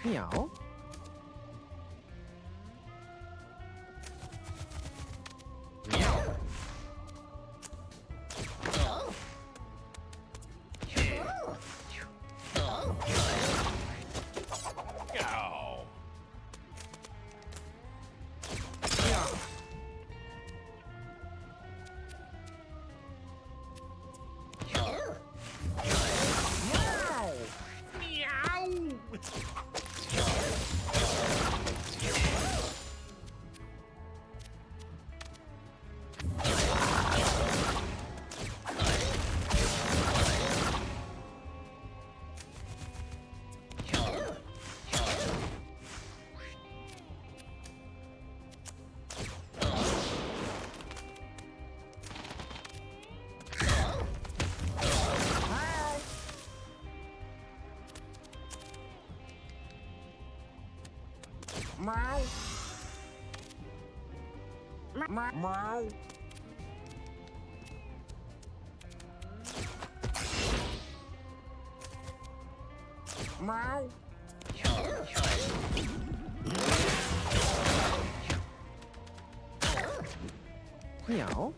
Meow. Meow. Meow. Meow. Meow. Meow. Meow. Meow. Meow. Meow.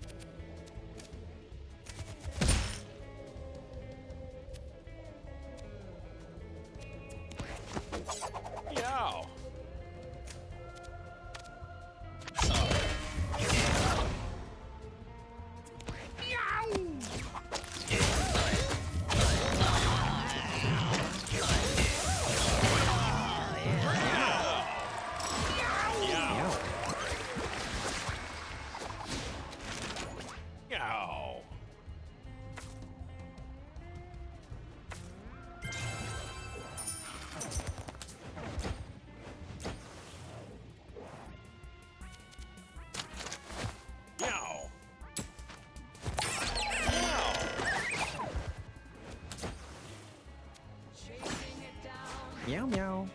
Meow. Meow meow.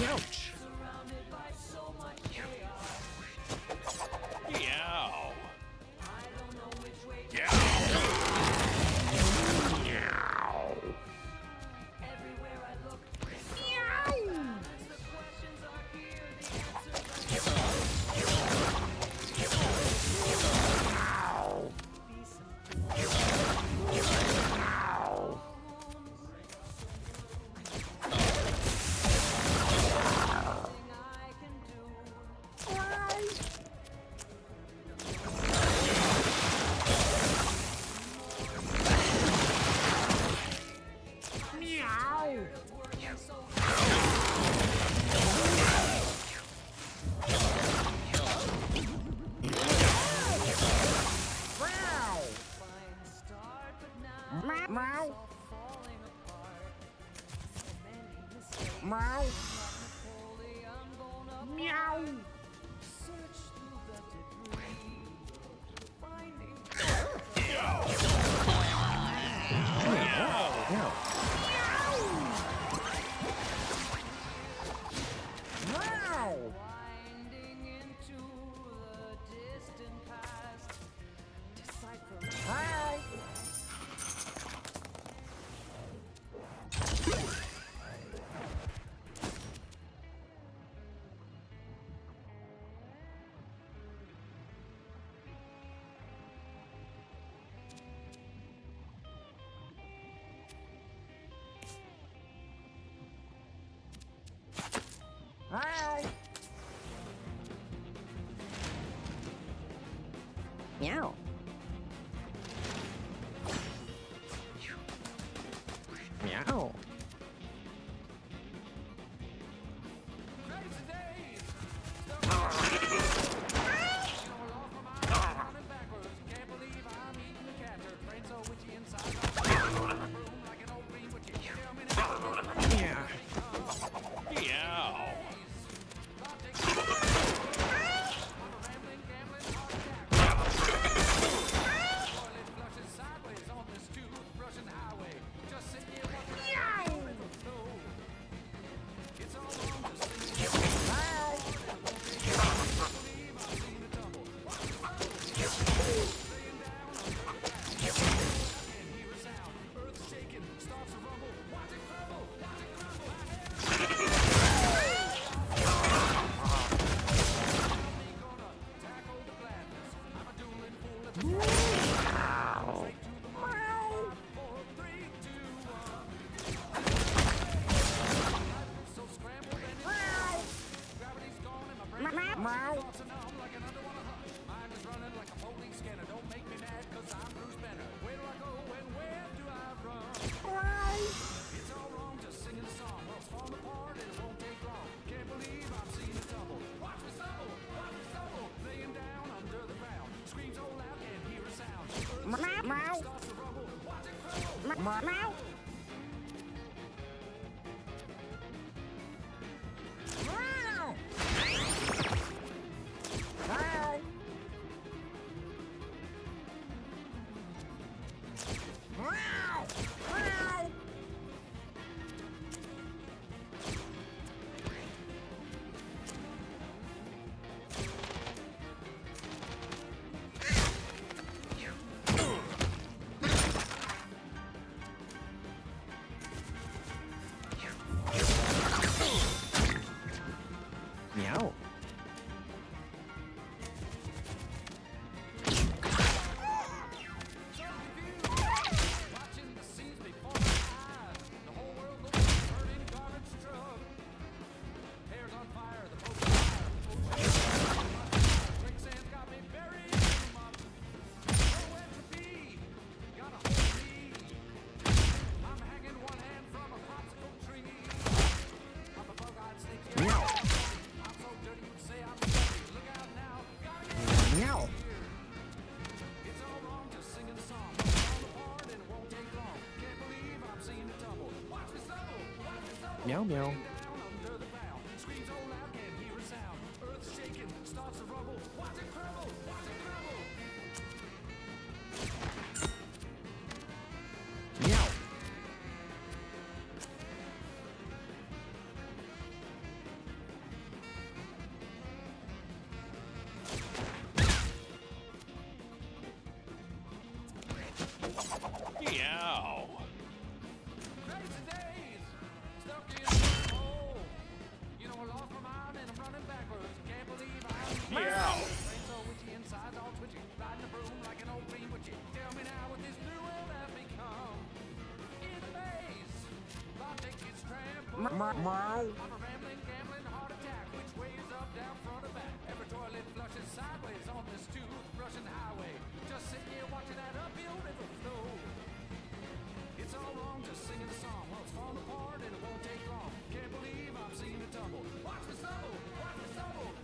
Ouch. Meow. Meow. Meow. Meow. Meow. Meow. Hi. Hi. Meow. Meow. Yeah. Meow. Meow. Meow. Meow. Meow. Meow. Meow. Meow. Meow. Meow. Meow. Meow meow. Meow. Meow. Crazy days, stuck in a hole. You know, I lost my mind and I'm running backwards. Can't believe I'm Meow. brain so witchy, insides all twitchy. Riding a broom like an old green witchy. Tell me now what this new world has become. In a maze, my ticket's trampled. Meow. I'm a rambling, gambling heart attack. Which way is up, down, front, or back? Every toilet flushes sideways on this tooth-brushing highway. Just sitting here watching that uphill river flow. It's all wrong, just singing a song. Well, it's falling apart and it won't take long. Can't believe I'm seeing it tumble. Watch me stumble,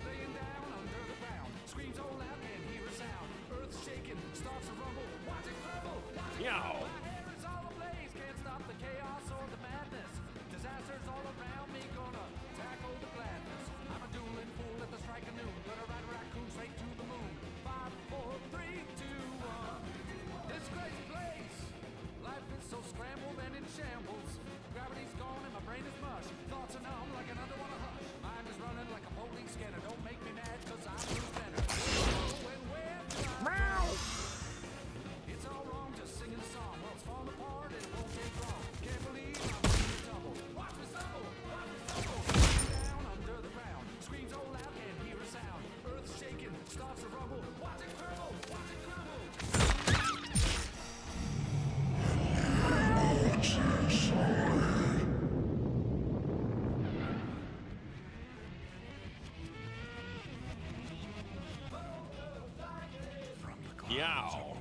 laying down under the ground. Screams so loud, can't hear a sound. Earth's shaking, starts to rumble. Watch it crumble, watch it Meow. crumble. My hair is all ablaze, can't stop the chaos or the madness. Disasters all around me, gonna tackle the gladness. I'm a dueling fool at the strike of noon. Gonna ride a raccoon straight to the moon. 5, 4, 3, 2, 1. This crazy place. Life is so scrambled and in shambles. Gravity's gone and my brain is mush. Thoughts are numb like an underwater hush. Mind is running like a police scanner. Don't make me mad cause I'm Bruce Banner. When where do I Meow. It's all wrong, just singing a song. Well, it's falling apart and it won't take long. Can't believe I'm seeing it tumble. Watch me stumble, down under the ground. Screams so loud, can't hear a sound. Earth's shaking, starts to rumble. Watch it crumble, watch it crumble. Meow.